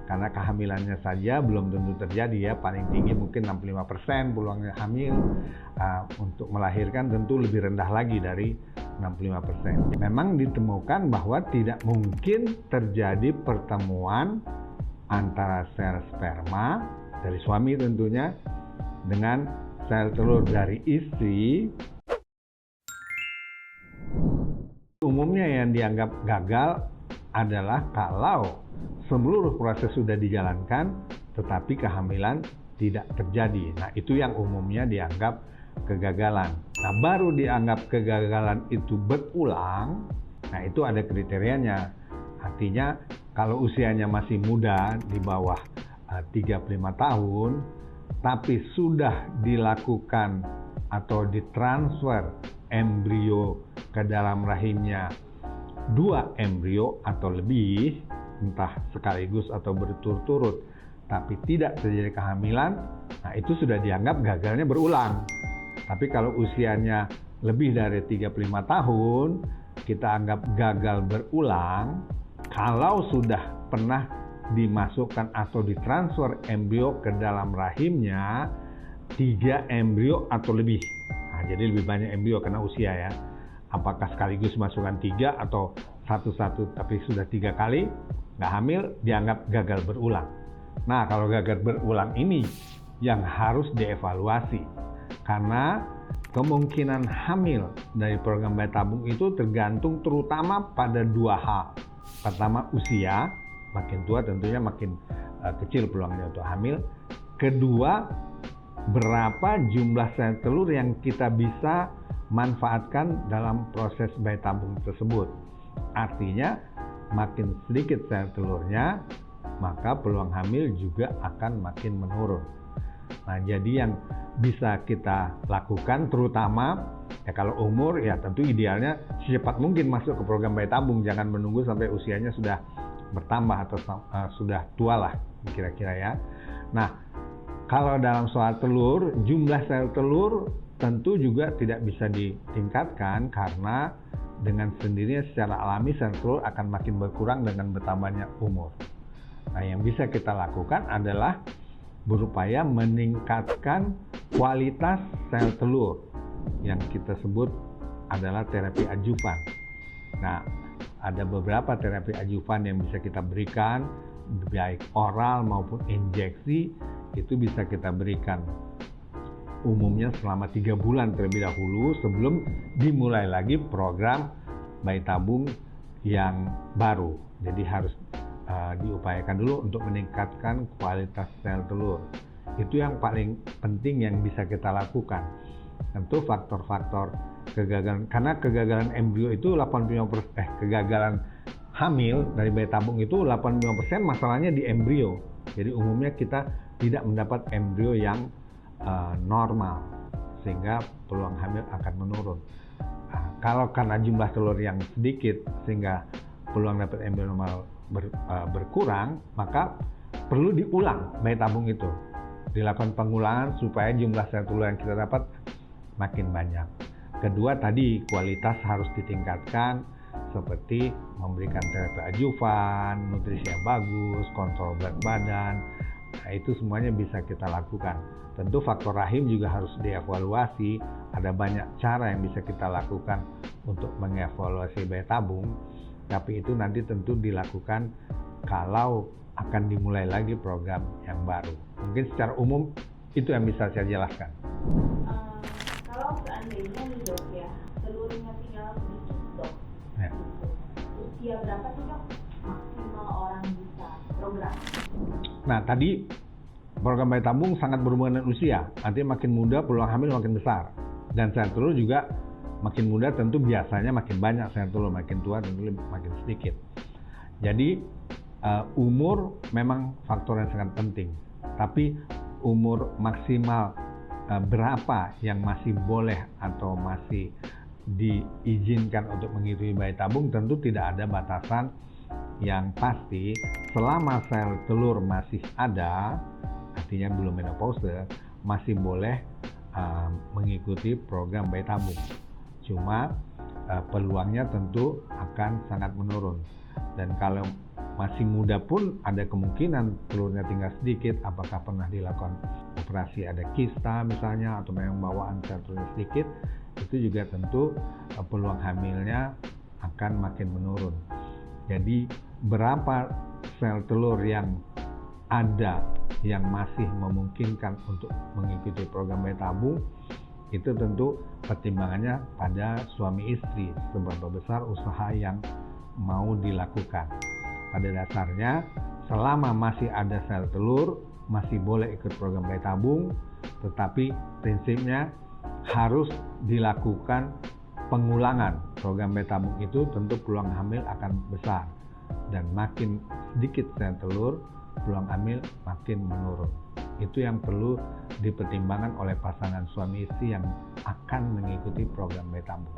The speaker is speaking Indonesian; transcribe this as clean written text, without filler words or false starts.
karena kehamilannya saja belum tentu terjadi ya, paling tinggi mungkin 65% peluangnya hamil. Untuk melahirkan tentu lebih rendah lagi dari 65%. Memang ditemukan bahwa tidak mungkin terjadi pertemuan antara sel sperma dari suami tentunya dengan sel telur dari istri. Umumnya yang dianggap gagal adalah kalau seluruh proses sudah dijalankan tetapi kehamilan tidak terjadi. Nah, itu yang umumnya dianggap kegagalan. Nah, baru dianggap kegagalan itu berulang, nah itu ada kriterianya. Artinya kalau usianya masih muda di bawah 35 tahun, tapi sudah dilakukan atau ditransfer embrio ke dalam rahimnya 2 embrio atau lebih, entah sekaligus atau berturut-turut, tapi tidak terjadi kehamilan, nah itu sudah dianggap gagalnya berulang. Tapi kalau usianya lebih dari 35 tahun, kita anggap gagal berulang kalau sudah pernah dimasukkan atau ditransfer embrio ke dalam rahimnya 3 embrio atau lebih. Nah, jadi lebih banyak embrio karena usia ya. Apakah sekaligus masukkan 3 atau satu-satu tapi sudah 3 kali nggak hamil, dianggap gagal berulang. Nah, kalau gagal berulang ini yang harus dievaluasi, karena kemungkinan hamil dari program bayi tabung itu tergantung terutama pada 2 hal. Pertama, usia, makin tua tentunya makin kecil peluangnya untuk hamil. Kedua, berapa jumlah sel telur yang kita bisa manfaatkan dalam proses bayi tabung tersebut. Artinya makin sedikit sel telurnya, maka peluang hamil juga akan makin menurun. Nah, jadi yang bisa kita lakukan terutama ya kalau umur ya tentu idealnya secepat mungkin masuk ke program bayi tabung, jangan menunggu sampai usianya sudah bertambah atau sudah tua lah kira-kira ya. Nah, kalau dalam soal telur, jumlah sel telur tentu juga tidak bisa ditingkatkan karena dengan sendirinya secara alami sel telur akan makin berkurang dengan bertambahnya umur. Nah, yang bisa kita lakukan adalah berupaya meningkatkan kualitas sel telur yang kita sebut adalah terapi adjuvan. Nah, ada beberapa terapi adjuvan yang bisa kita berikan, baik oral maupun injeksi, itu bisa kita berikan umumnya selama 3 bulan terlebih dahulu sebelum dimulai lagi program bayi tabung yang baru. Jadi harus diupayakan dulu untuk meningkatkan kualitas sel telur. Itu yang paling penting yang bisa kita lakukan. Tentu faktor-faktor kegagalan, karena kegagalan embrio itu 85%, kegagalan hamil dari bayi tabung itu 85% masalahnya di embrio. Jadi umumnya kita tidak mendapat embrio yang normal, sehingga peluang hamil akan menurun. Kalau karena jumlah telur yang sedikit sehingga peluang dapat embrio normal berkurang, maka perlu diulang bayi tabung itu, dilakukan pengulangan supaya jumlah sel telur yang kita dapat makin banyak. Kedua tadi kualitas harus ditingkatkan seperti memberikan terapi adjuvan, nutrisi yang bagus, kontrol berat badan. Nah, itu semuanya bisa kita lakukan. Tentu faktor rahim juga harus dievaluasi. Ada banyak cara yang bisa kita lakukan untuk mengevaluasi bayi tabung. Tapi itu nanti tentu dilakukan kalau akan dimulai lagi program yang baru. Mungkin secara umum itu yang bisa saya jelaskan. Kalau seandainya nih dok ya, telurnya tinggal sedikit dok, ya. Usia berapa sih dok maksimal orang bisa program? Nah, tadi program bayi tabung sangat berhubungan dengan usia. Artinya makin muda peluang hamil makin besar. Dan sel telur juga makin muda tentu biasanya makin banyak sel telur, makin tua tentu makin sedikit. Jadi umur memang faktor yang sangat penting. Tapi umur maksimal berapa yang masih boleh atau masih diizinkan untuk mengikuti bayi tabung tentu tidak ada batasan yang pasti. Selama sel telur masih ada, artinya belum menopause, masih boleh mengikuti program bayi tabung. Cuma peluangnya tentu akan sangat menurun. Dan kalau masih muda pun ada kemungkinan telurnya tinggal sedikit, apakah pernah dilakukan operasi ada kista misalnya atau memang bawaan sel telurnya sedikit, itu juga tentu peluang hamilnya akan makin menurun. Jadi berapa sel telur yang ada yang masih memungkinkan untuk mengikuti program bayi tabung, itu tentu pertimbangannya pada suami istri, seberapa besar usaha yang mau dilakukan. Pada dasarnya, selama masih ada sel telur, masih boleh ikut program bayi tabung, tetapi prinsipnya harus dilakukan pengulangan. Program bayi tabung itu tentu peluang hamil akan besar, dan makin sedikit sel telur, peluang hamil makin menurun. Itu yang perlu dipertimbangkan oleh pasangan suami istri yang akan mengikuti program bayi tabung.